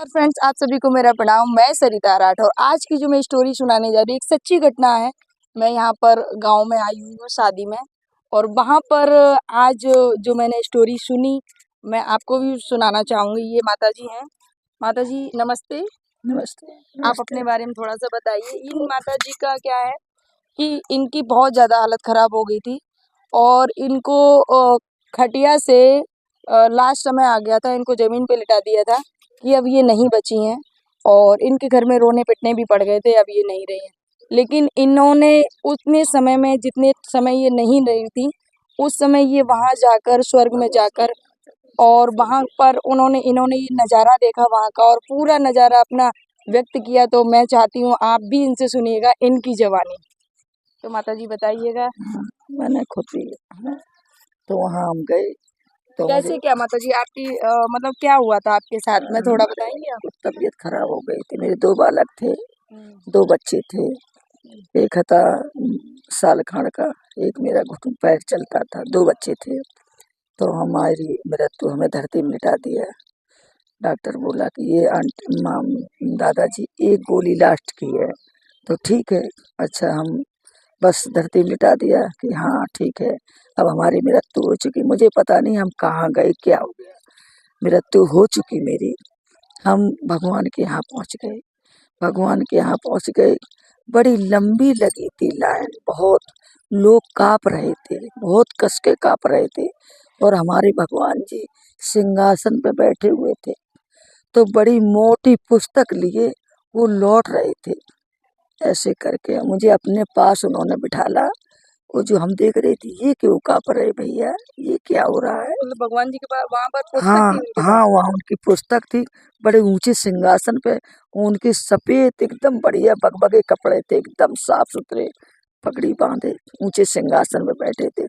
और फ्रेंड्स, आप सभी को मेरा प्रणाम। मैं सरिता राठौर। आज की जो मैं स्टोरी सुनाने जा रही हूँ, एक सच्ची घटना है। मैं यहाँ पर गांव में आई हुई हूँ शादी में, और वहाँ पर आज जो मैंने स्टोरी सुनी, मैं आपको भी सुनाना चाहूँगी। ये माता जी हैं। माता जी नमस्ते। नमस्ते। आप अपने बारे में थोड़ा सा बताइए। इन माता जी का क्या है कि इनकी बहुत ज़्यादा हालत ख़राब हो गई थी, और इनको खटिया से लास्ट समय आ गया था। इनको ज़मीन पे लिटा दिया था कि अब ये नहीं बची हैं, और इनके घर में रोने पिटने भी पड़ गए थे, अब ये नहीं रही हैं। लेकिन इन्होंने उतने समय में, जितने समय ये नहीं रही थी, उस समय ये वहाँ जाकर, स्वर्ग में जाकर, और वहाँ पर इन्होंने ये नज़ारा देखा वहाँ का, और पूरा नज़ारा अपना व्यक्त किया। तो मैं चाहती हूँ आप भी इनसे सुनिएगा, इनकी ज़बानी। तो माता जी बताइएगा। मैंने खुद भी तो वहाँ हम गए तो मुझे कैसे क्या माता जी आपकी मतलब क्या हुआ था आपके साथ में, थोड़ा बताएंगे आप? कुछ तबीयत खराब हो गई थी। मेरे 2 बालक थे, 2 बच्चे थे। एक था साल खंड का, एक मेरा घुटन पैर चलता था। 2 बच्चे थे। तो हमारी मृत्यु हमें धरती में लिटा दिया। डॉक्टर बोला कि ये आंटी दादाजी एक गोली लास्ट की है, तो ठीक है। अच्छा, हम बस धरती में लिटा दिया कि हाँ ठीक है, अब हमारी मृत्यु हो चुकी। मुझे पता नहीं हम कहाँ गए, क्या हो गया। मृत्यु हो चुकी मेरी। हम भगवान के यहाँ पहुँच गए। भगवान के यहाँ पहुँच गए। बड़ी लंबी लगी थी लाइन, बहुत लोग काँप रहे थे, बहुत कस के काँप रहे थे, और हमारे भगवान जी सिंहासन पे बैठे हुए थे। तो बड़ी मोटी पुस्तक लिए वो लौट रहे थे। ऐसे करके मुझे अपने पास उन्होंने बिठाला। वो जो हम देख रहे थे, ये क्यों काँप रहे भैया, ये क्या हो रहा है? मतलब भगवान जी के पास वहाँ पर पुस्तक हाँ, थी उनके हाँ, पास? वहाँ उनकी पुस्तक थी, बड़े ऊँचे सिंहासन पे। उनके सफ़ेद एकदम बढ़िया बगबगे कपड़े थे, एकदम साफ-सुथरे, पगड़ी बाँधे, ऊँचे सिंहासन पे बैठे थे।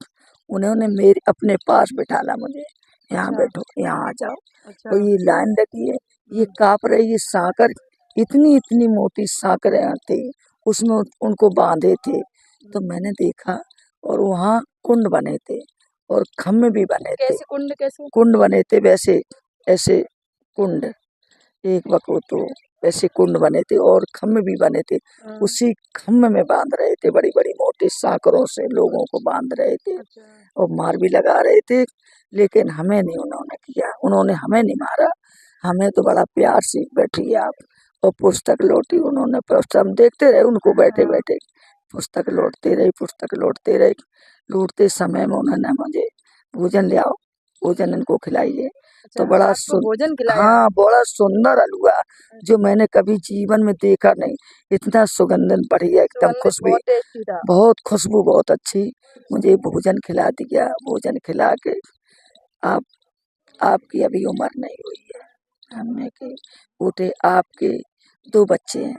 उन्होंने मेरे अपने पास बिठाला मुझे, यहाँ अच्छा। बैठो, यहाँ आ जाओ। अच्छा। और ये लाइन लगी है, ये काँप रही है। सांकर इतनी-इतनी मोटी सांकरें थी, उसमें उनको बाँधे थे। तो मैंने देखा, और वहाँ कुंड बने थे, और खम्भे भी बने थे। कैसे कुंड, कैसे? कुंड बने थे वैसे, ऐसे कुंड, एक बको तो वैसे कुंड बने थे, और खम्भे भी बने थे। उसी खम्भे में बांध रहे थे, बड़ी बड़ी मोटी सांकरों से लोगों को बांध रहे थे, अच्छा। और मार भी लगा रहे थे। लेकिन हमें नहीं उन्होंने किया, उन्होंने हमें नहीं मारा। हमें तो बड़ा प्यार से, बैठिए आप। और पुस्तक लौटी उन्होंने, पुस्तक हम देखते रहे उनको बैठे बैठे। पुस्तक लौटते रही, पुस्तक लौटते रही। लौटते समय में उन्होंने मुझे भोजन ले आओ, भोजन इनको खिलाइए। अच्छा, तो बड़ा आपको भोजन खिलाया? हाँ, बड़ा सुंदर हलवा, जो मैंने कभी जीवन में देखा नहीं। इतना सुगंधन बढ़िया, एकदम सुगंधित खुशबू, बहुत टेस्टी था। बहुत खुशबू, बहुत अच्छी। मुझे भोजन खिला दिया। भोजन खिला के, आप आपकी अभी उम्र नहीं हुई है। हमने के उठे, आपके 2 बच्चे हैं,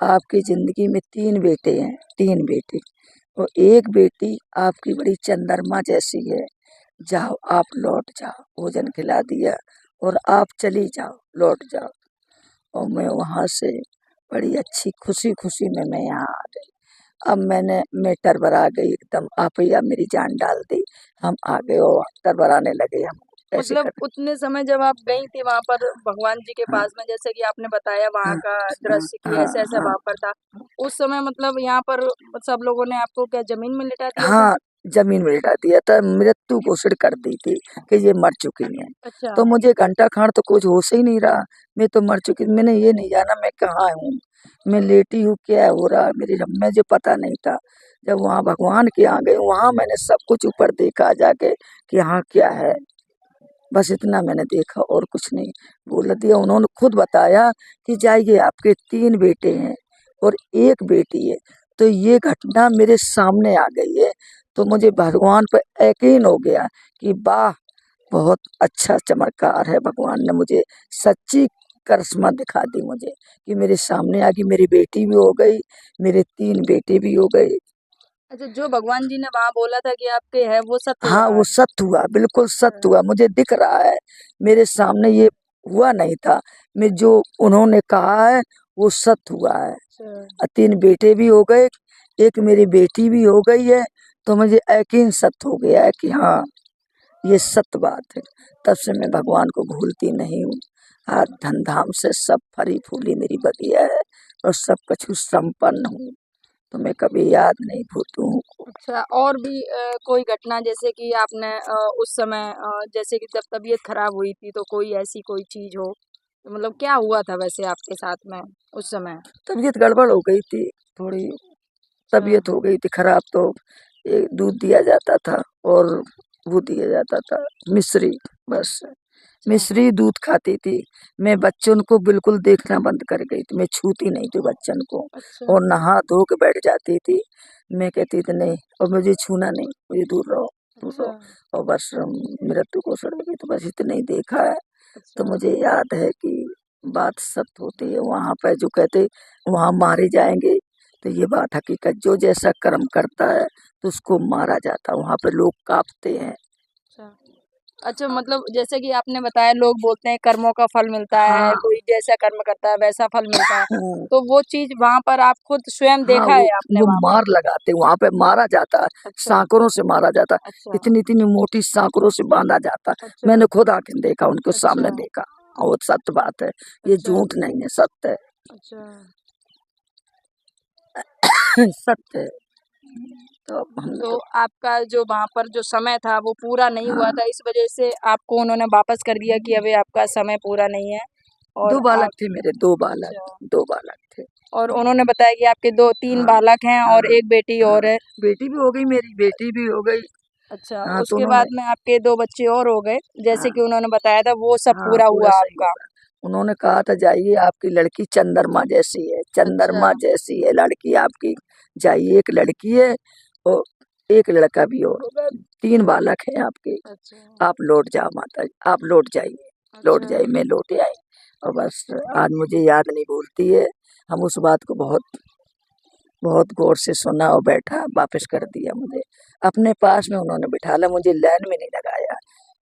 आपकी ज़िंदगी में 3 बेटे हैं, 3 बेटे, और 1 बेटी आपकी बड़ी चंद्रमा जैसी है। जाओ, आप लौट जाओ। भोजन खिला दिया, और आप चली जाओ, लौट जाओ। और मैं वहाँ से बड़ी अच्छी खुशी-खुशी में मैं यहाँ आ गई। अब मैं टरबरा गई एकदम, आप ही अब मेरी जान डाल दी। हम आ गए और टरबराने लगे हम, ऐसे मतलब कर। उतने समय जब आप गई थी वहाँ पर भगवान जी के हाँ, पास में, जैसे कि आपने बताया वहाँ हाँ, का हाँ, दृश्य कि हाँ, ऐसा ऐसा हाँ। वहाँ पर था, उस समय मतलब यहाँ पर सब लोगों ने आपको क्या जमीन में लिटा दिया था? हाँ, ज़मीन में लिटा दिया था, मृत्यु घोषित कर दी थी कि ये मर चुकी हैं। अच्छा। तो मुझे घंटा खान तो कुछ होश ही नहीं रहा, मैं तो मर चुकी। मैंने ये नहीं जाना मैं कहाँ हूँ, मैं लेटी हूँ, क्या हो रहा है मेरी, मुझे पता नहीं था। जब वहाँ भगवान के यहाँ गई, वहाँ मैंने सब कुछ ऊपर देखा जाके कि हाँ क्या है। बस इतना मैंने देखा, और कुछ नहीं। बोल दिया, उन्होंने खुद बताया कि जाइए, आपके 3 बेटे हैं और 1 बेटी है। तो ये घटना मेरे सामने आ गई है। तो मुझे भगवान पर यकीन हो गया कि वाह, बहुत अच्छा चमत्कार है। भगवान ने मुझे सच्ची करिश्मा दिखा दी मुझे, कि मेरे सामने आ गई। मेरी बेटी भी हो गई, मेरे 3 बेटे भी हो गए। अच्छा, जो भगवान जी ने वहाँ बोला था कि आपके है, वो सत्य हाँ, हुआ वो है? सत्य हुआ, बिल्कुल सत्य हुआ, मुझे दिख रहा है। मेरे सामने ये हुआ नहीं था, मैं जो उन्होंने कहा है वो सत्य हुआ है। अच्छा। 3 बेटे भी हो गए, 1 मेरी बेटी भी हो गई है। तो मुझे यकीन सत्य हो गया है कि हाँ, ये सत्य बात है। तब से मैं भगवान को भूलती नहीं हूँ। आज धन-धाम से सब फली फूली मेरी बगिया है और सब कछु संपन्न हूँ, तो मैं कभी याद नहीं भूलूँ को। अच्छा, और भी कोई घटना जैसे कि आपने उस समय जैसे कि जब तबीयत खराब हुई थी, तो कोई ऐसी कोई चीज़ हो, तो मतलब क्या हुआ था वैसे आपके साथ में उस समय? तबीयत गड़बड़ हो गई थी, थोड़ी अच्छा, तबीयत हो गई थी खराब, तो ये दूध दिया जाता था और वो दिया जाता था मिश्री, बस। अच्छा, मिश्री दूध खाती थी। मैं बच्चों को बिल्कुल देखना बंद कर गई थी, मैं छूती नहीं थी बच्चन को अच्छा, और नहा धो के बैठ जाती थी। मैं कहती थी नहीं, और मुझे छूना नहीं, मुझे दूर रहो, दूर अच्छा, रहो। और बस मृत्यु को सड़ गई, तो बस इतना ही देखा है। तो अच्छा, मुझे याद है कि बात सत्य होती है, वहाँ पे जो कहते वहाँ मारे जाएंगे, तो ये बात हकीकत, जो जैसा कर्म करता है तो उसको मारा जाता है, वहाँ पे लोग कांपते हैं। अच्छा। अच्छा, मतलब जैसे कि आपने बताया लोग बोलते हैं कर्मों का फल मिलता है, हाँ। कोई जैसा कर्म करता है वैसा फल मिलता है। हाँ। तो वो चीज़ वहाँ पर आप खुद स्वयं हाँ, देखा है आपने वो वहाँ पर? मार लगाते, वहाँ पे मारा जाता है, अच्छा, सांकरों से मारा जाता है, अच्छा, इतनी-इतनी मोटी सांकरों से बाँधा जाता है। अच्छा, मैंने खुद आँखें देखा, उनके अच्छा, सामने देखा। और वो सत्य बात है, ये अच्छा, झूठ नहीं है, सत्य है, अच्छा। सत्य है। तो अब हम तो तो आपका जो वहाँ पर जो समय था वो पूरा नहीं हुआ हाँ, था, इस वज़ह से आपको उन्होंने वापस कर दिया कि अभी आपका समय पूरा नहीं है 2 और बालक आप थे मेरे, 2 बालक, अच्छा, 2 बालक थे। और उन्होंने बताया कि आपके 2-3 हाँ, बालक हैं और हाँ, 1 बेटी हाँ। और है। बेटी भी हो गई मेरी, बेटी भी हो गई। अच्छा, हाँ, तो उसके उन्होंने बाद में आपके 2 बच्चे और हो गए, जैसे कि हाँ। उन्होंने बताया था वो सब हाँ, पूरा पूरा हुआ सही आपका। होगा। उन्होंने कहा था जाइए आपकी लड़की चंद्रमा जैसी है, अच्छा, चंद्रमा जैसी है लड़की आपकी, जाइए एक लड़की है और एक लड़का भी और होगा, 3 बालक हैं आपके, अच्छा, आप लौट जाओ माता जी, आप लौट अच्छा, जाइए, मैं लौटे आई। और बस आज मुझे याद नहीं भूलती है, हम उस बात को बहुत बहुत गौर से सुना और बैठा, वापस कर दिया मुझे। अपने पास में उन्होंने बिठा लिया, मुझे लाइन में नहीं लगाया।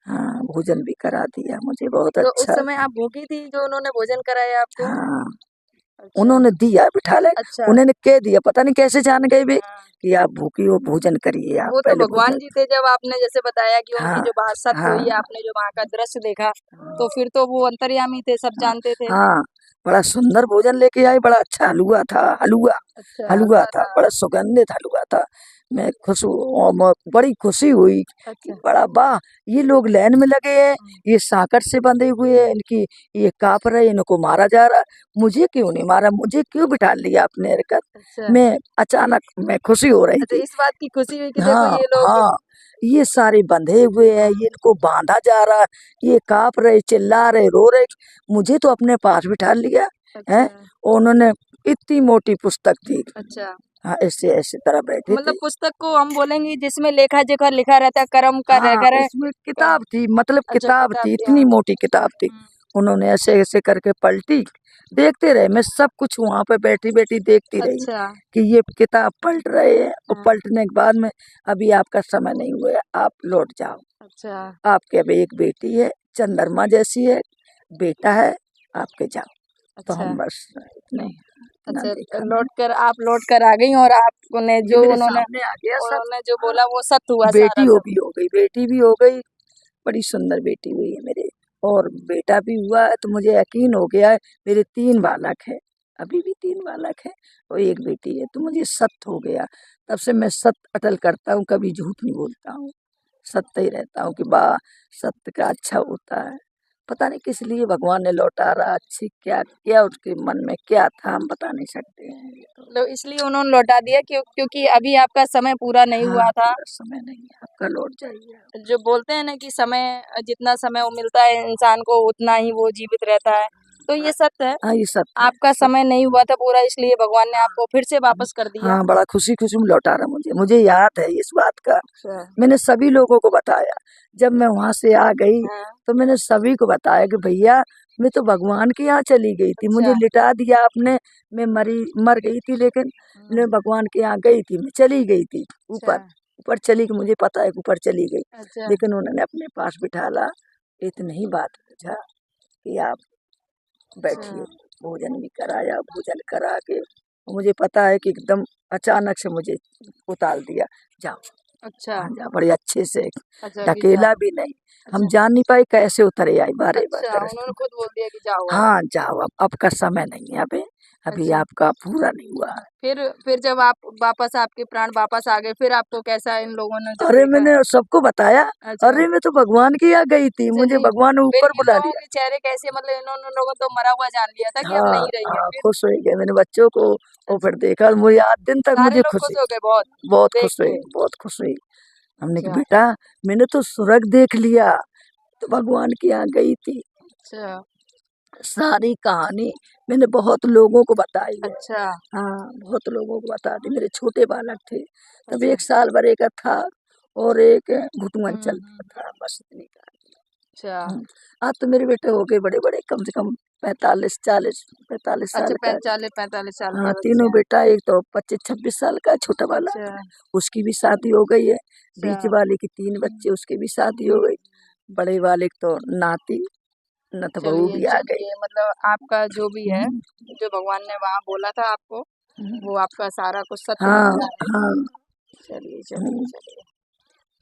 हाँ, भोजन भी करा दिया मुझे, बहुत तो उस अच्छा। समय आप भूखी थी जो उन्होंने भोजन कराया आपको? हाँ, अच्छा, उन्होंने दिया बिठा ले, अच्छा, उन्होंने कह दिया, पता नहीं कैसे जान गए वे हाँ। कि आप भूखी हो, भोजन करिए, आप वो तो पहले भगवान भोजन। जी थे जब आपने जैसे बताया कि उनकी हाँ, जो बात सत्य हाँ, हुई, आपने जो वहाँ का दृश्य देखा, तो हाँ, फिर तो वो अंतर्यामी थे, सब हाँ, जानते थे। हाँ, बड़ा सुंदर भोजन लेके आई, बड़ा अच्छा हलवा था, हलवा, अच्छा, हलवा हलवा था, था। बड़ा सुगंधित हलवा था। मैं खुश हूँ और बड़ी खुशी हुई कि अच्छा, बड़ा वाह, ये लोग लाइन में लगे हैं, हुँ, ये सांकट से बंधे हुए हैं, इनकी ये काँप रहे, इनको मारा जा रहा, मुझे क्यों नहीं मारा, मुझे क्यों बिठा लिया आपने हरकत। अच्छा। मैं अचानक मैं खुशी हो रही अच्छा, थी। इस बात की खुशी हुई कि देखो हाँ, ये लोग हाँ, ये सारे बंधे हुए हैं, ये इनको बाँधा जा रहा, ये काँप रहे, चिल्ला रहे, रो रहे, मुझे तो अपने पास बिठा लिया, हैं? अच्छा, और उन्होंने इतनी मोटी पुस्तक थी, अच्छा। हाँ, ऐसे तरह बैठे मतलब थे। पुस्तक को हम बोलेंगे जिसमें लेखा-जोखा लिखा रहता है, कर्म कर हाँ, कर उसमें क किताब थी, मतलब अच्छा किताब किताब थी, थी, हाँ। इतनी मोटी किताब थी। हुँ, उन्होंने ऐसे-ऐसे करके पलटी, देखते रहे, मैं सब कुछ वहाँ पे बैठी-बैठी देखती रही अच्छा, कि ये किताब पलट रहे हैं और हाँ, पलटने के बाद में अभी आपका समय नहीं हुआ है, आप लौट जाओ। अच्छा, आपके अब एक बेटी है, चंद्रमा जैसी है, बेटा है, आपके जाओ। तो अच्छा, हम बस इतना अच्छा देखा मैंने। लौट कर आ गईं और आपने ये जो मेरे उन्होंने सामने आ गया सब। उन्होंने जो हाँ, बोला वो सत्य हुआ बेटी सारा वो सब। भी हो गई, बेटी भी हो गई, बड़ी सुंदर बेटी हुई है मेरे, और बेटा भी हुआ है, तो मुझे यकीन हो गया है, मेरे 3 बालक हैं, अभी भी 3 बालक हैं और 1 बेटी है, तो मुझे सत्य हो गया। तब से मैं सत्य अटल करता हूँ, कभी झूठ नहीं बोलता हूँ, सत्य ही रहता हूँ कि वाह! सत्य का अच्छा होता है। पता नहीं किस लिए भगवान ने लौटा रहा, अच्छी क्या क्या उसके मन में क्या था, हम बता नहीं सकते हैं ये तो। तो इसलिए उन्होंने लौटा दिया क्योंकि अभी आपका समय पूरा नहीं हाँ, हुआ था। पूरा समय नहीं है, आपका लौट जाइए आप। जो बोलते हैं ना कि समय जितना समय वो मिलता है इंसान को उतना ही वो जीवित रहता है। तो ये सत्य है। हाँ, ये सत्य है, आपका सत्य। समय नहीं हुआ था पूरा इसलिए भगवान ने हाँ, आपको फिर से वापस कर दिया। हाँ, बड़ा खुशी-खुशी में लौटा रहा मुझे, मुझे याद है इस बात का। अच्छा। मैंने सभी लोगों को बताया, जब मैं वहाँ से आ गई, हाँ, तो मैंने सभी को बताया कि भैया मैं तो भगवान के यहाँ चली गई थी, मुझे अच्छा। लिटा दिया आपने, मैं मर गई थी, लेकिन हुँ, मैं भगवान के यहाँ गई थी, मैं चली गई थी अच्छा, ऊपर, ऊपर चली गई, मुझे पता है कि ऊपर चली गई, अच्छा, लेकिन उन्होंने अपने पास बिठाला, इतनी ही बात बुझा कि आप अच्छा, बैठिए, भोजन भी कराया, भोजन करा के मुझे पता है कि एकदम अचानक से मुझे उतार दिया, जाओ। अच्छा हाँ, बड़े अच्छे से, अच्छा कि ढकेला जाओ। भी नहीं। हम अच्छा जा नहीं पाए, कैसे उतरे आई बारे बार अच्छा, तरस। उन्होंने खुद बोल दिया कि जाओ आप। हाँ, जाओ अब का समय नहीं है, अभी अच्छा आपका पूरा नहीं हुआ है। फिर जब आप वापस आपके प्राण वापस आ गए, फिर आपको कैसा इन लोगों ने जब अरे देखा? मैंने सबको बताया, अच्छा अरे मैं तो भगवान के यहाँ गई थी, अच्छा मुझे नहीं, भगवान ने फिर ऊपर इन बुला लोगों लिया। के चेहरे कैसे, मतलब इन्होंने लोगों तो मरा हुआ जान लिया था कि अब हाँ नहीं रही है हाँ, फिर? खुश हो गए मेरे बच्चों को। और अच्छा फिर देखा, मुझे आज दिन तक सारे मुझे लोग खुश खुशी, हो गए बहुत बहुत देख खुश हुई, के। बहुत खुश हुई। हमने कहा अच्छा बेटा, मैंने तो स्वर्ग देख लिया, तो भगवान के यहाँ गई थी। अच्छा सारी कहानी मैंने बहुत लोगों को बताई है। अच्छा हाँ, बहुत लोगों को बता दी। मेरे छोटे बालक थे, तब अच्छा 1 साल भरे का था, और एक घुटुआन चलता हम्म। था, बस इतनी अच्छा कहानी। आज तो मेरे बेटे हो गए बड़े-बड़े, कम से कम 45, 40, 45 अच्छा साल का है। 45 साल हाँ, के बच्चे तीनों हैं। बेटा, एक तो 25-26 साल का है, छोटा वाला, अच्छा उसकी भी शादी हो गई है। अच्छा बीच वाले की 3 बच्चे, उसकी भी शादी हो गई। बड़े वाले की तो नाती, नतबहू चलिए भी आ गई। चलिए, मतलब आपका जो भी है, हुँ, जो भगवान ने वहाँ बोला था आपको, हुँ। वो आपका सारा कुछ सत्य हाँ, निकला है। हाँ, चलिए चलिए हुँ। चलिए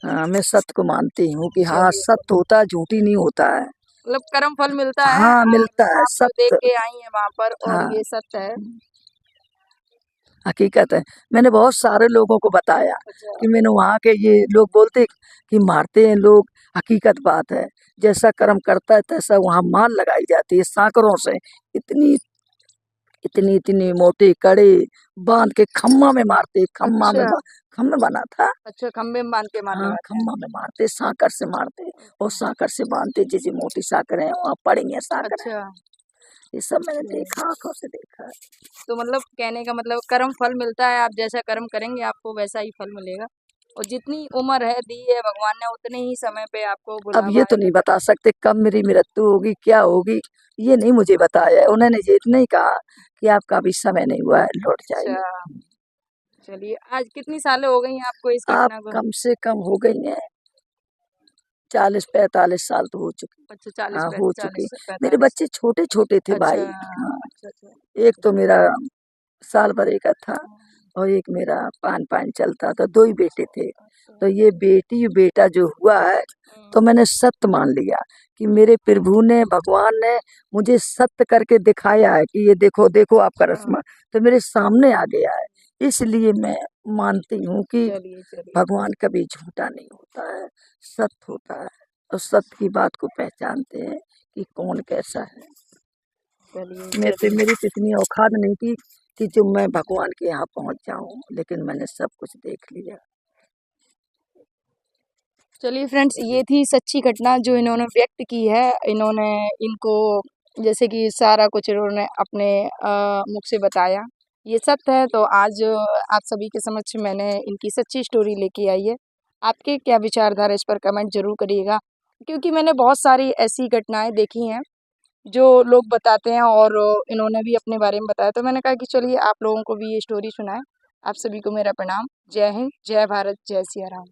हाँ, मैं सत्य को मानती हूँ कि हाँ, चलिए सत्य चलिए, होता है, झूठी नहीं होता है। मतलब कर्म फल मिलता है। हाँ, मिलता है आप देख सत्य। के आई हैं वहां पर और हाँ, ये सत्य है। हकीकत है। मैंने बहुत सारे लोगों को बताया अच्छा कि मैंने वहाँ के, ये लोग बोलते कि मारते हैं लोग, हकीकत बात है। जैसा कर्म करता है तैसा वहाँ मान लगाई जाती है सैकड़ों से। इतनी इतनी मोटे कड़े बांध के खम्मा में मारते, अच्छा खम्मा बना था। अच्छा, खंबे में बांध के मारने हाँ, वाले हैं। खम्मा में मारते, सांकर से मारते, और सांकर से बांधते, जैसे मोटी सांकर है वहाँ पड़ी है सांकर। अच्छा ये सब मैंने चलिए, देखा, आंखों से देखा है। तो मतलब कहने का मतलब कर्म फल मिलता है, आप जैसा कर्म करेंगे आपको वैसा ही फल मिलेगा। और जितनी उम्र है दी है भगवान ने, उतने ही समय पे आपको अब बुलावा ये तो आएगा। नहीं बता सकते कब मेरी मृत्यु होगी, क्या होगी, ये नहीं मुझे बताया है। उन्होंने ये इतना ही कहा कि आपका अभी समय नहीं हुआ है, लौट अच्छा जाइए। चलिए, आज कितनी सालें हो गई हैं आपको इस आप घटना को? कम से कम हो गई हैं, 40-45 साल तो हो चुके। अच्छा 40 हाँ, हो चुके। 40 से मेरे 45। बच्चे छोटे-छोटे थे अच्छा भाई। हाँ, अच्छा अच्छा एक तो मेरा साल भर का था, और एक मेरा 5-5 चलता था, 2 ही बेटे थे। अच्छा तो ये बेटी बेटा जो हुआ है, तो मैंने सत्य मान लिया कि मेरे प्रभु ने, भगवान ने मुझे सत्य करके दिखाया है कि ये देखो, देखो आपका अच्छा रस्मा, तो मेरे सामने आ गया है। इसलिए मैं मानती हूँ कि चलिए चलिए भगवान कभी झूठा नहीं होता है, सत्य होता है, और सत्य की बात को पहचानते हैं कि कौन कैसा है। चलिए मेरी चलिए तो इतनी औकात नहीं थी कि जो मैं भगवान के यहाँ पहुँच जाऊँ, लेकिन मैंने सब कुछ देख लिया। चलिए फ्रेंड्स, ये थी सच्ची घटना जो इन्होंने व्यक्त की है। इन्होंने इनको जैसे कि सारा कुछ इन्होंने अपने मुख से बताया। ये सत्य है, तो आज आप सभी के समक्ष मैंने इनकी सच्ची स्टोरी लेके आई है। आपके क्या विचारधारा इस पर कमेंट जरूर करिएगा, क्योंकि मैंने बहुत सारी ऐसी घटनाएं देखी हैं जो लोग बताते हैं, और इन्होंने भी अपने बारे में बताया, तो मैंने कहा कि चलिए आप लोगों को भी ये स्टोरी सुनाएं। आप सभी को मेरा प्रणाम। जय हिंद, जय भारत, जय सिया राम।